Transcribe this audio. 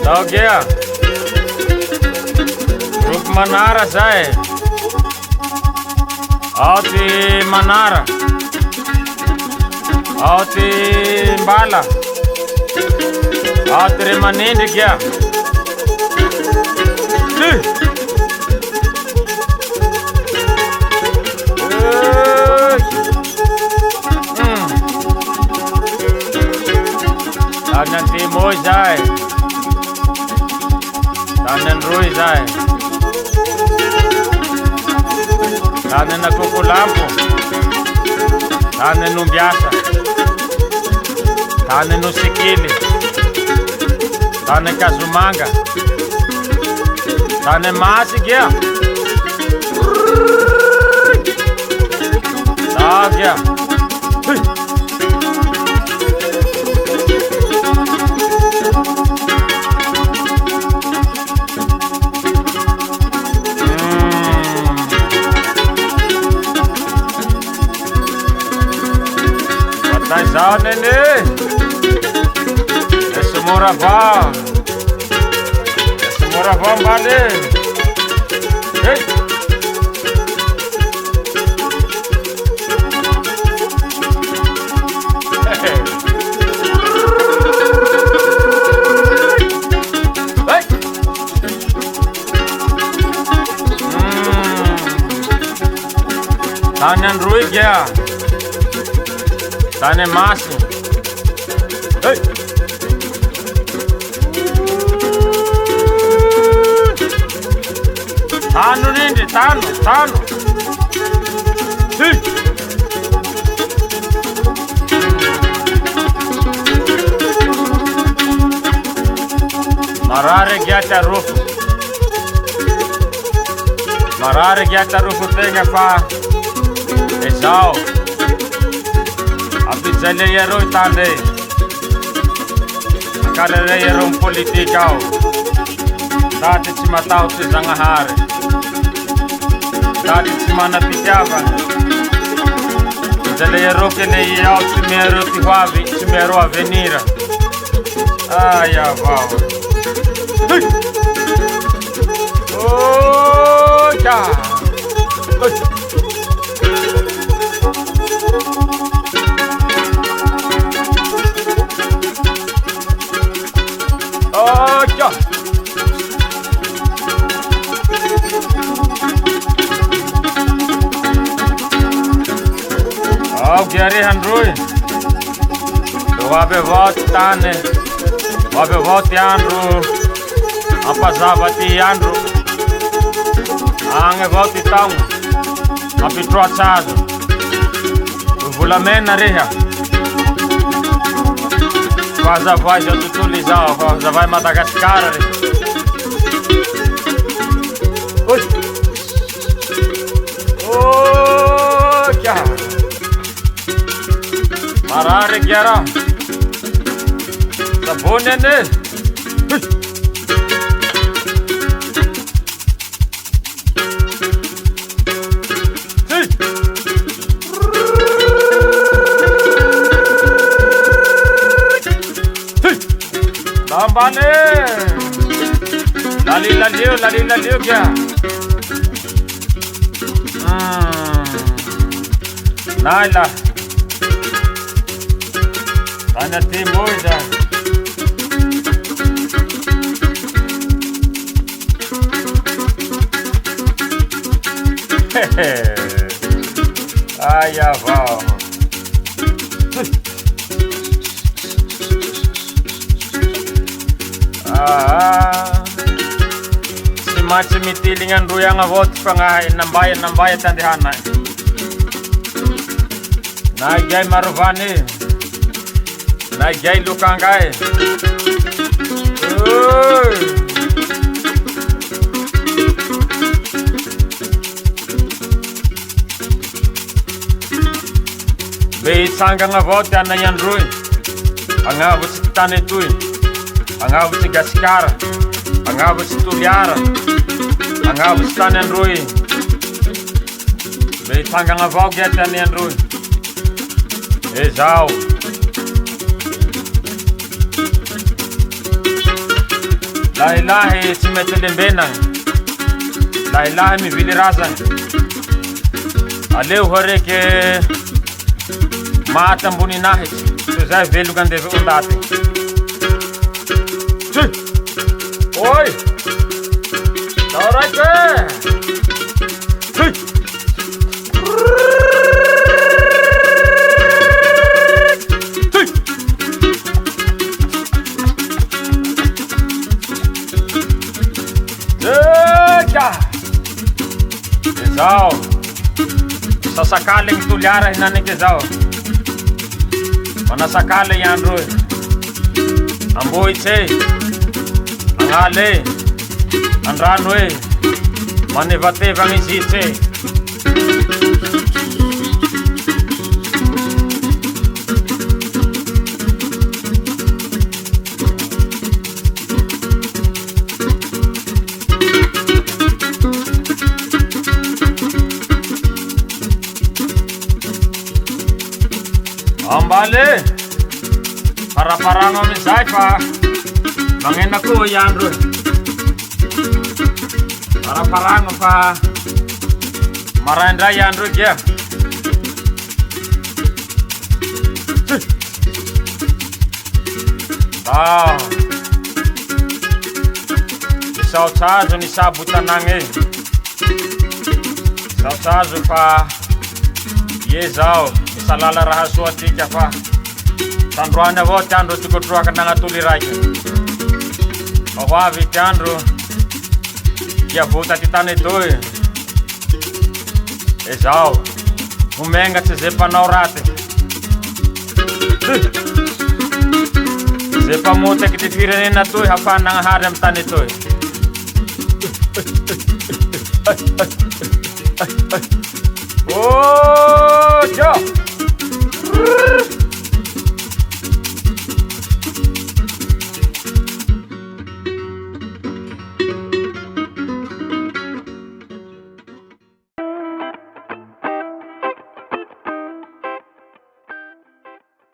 Tao kia Grup Manara saya Auti Manara Auti Mbala Auti Remanindi kia Tanan Timoy sai Tanan Rui sai Tanan Nakukulampo Tanan Numbiasa Tanan Nusikili Tanan Kazumanga Tanan Masi kia Tao kia Sao nene Semua rabang balik Hey Tanan Rui kia Tane Masi Hey Tanu nindi Tanu Hey Marare gyata rufu tenga pa Esau Abizale yero tande Kalere yero politikau Dati cimatau si zangahare Dati cimana pitava Abizale yero kene yao cimero tihuavi Cimero avenira Ai avau Hey Oh ya Oja. Gary Handrui. Wabe votane. Wabe voti Andrew. Apazavati Andrew. Ange voti tão. Apitro achado. Vulamena reha. Faz a voz de utilizar, faz a voz Madagascar. Oi! Oh, क्या? Marare कियारा, सब होने ने. Lambane, lali क्या? Naila, ana timoja. Ai avó. Si mati mitilingan ruyang avot pangahay nambayan tandihana. Nagyay maruvani. Nagyay lukangay. Beit sanggang avot yan na yan ruy. Ang avot si Tanetuy. Ang avot si Gaskara. Ang avot si Tuliara. Ang avot si Tanen ruy. Beit sanggang avot yan na yan ruy. Ezau. Lahilahy tsy mety lembenagny, lahilahy mivily razagny. Aleo horeky maty ambony nahitsy, toy zay velogny andeve ondaty. Oi! Tao raiky! Zao sasakale gny toliara hinaniky zao. Manasakale iandro io. Ambohitsy e, agnale e, andrano e, manevateva gny zitsy e. Ambale, para-parano amizay fa magnena koa iandro. Para-parano fa maraindray iandro kia. Isaotsazo ny sabotanagny e. Isaotsazo fa ie zao salala raha soa atika fa tandroany avao ty andro tikotroaka nagnatoly raiky. Ho avy ty andro dia vota ty tany etoy. E zao homengatsy ze mpanao raty, ze mpamotaky ty firenena toy hafana nagnahary amy tany etoy. Oh, Joe!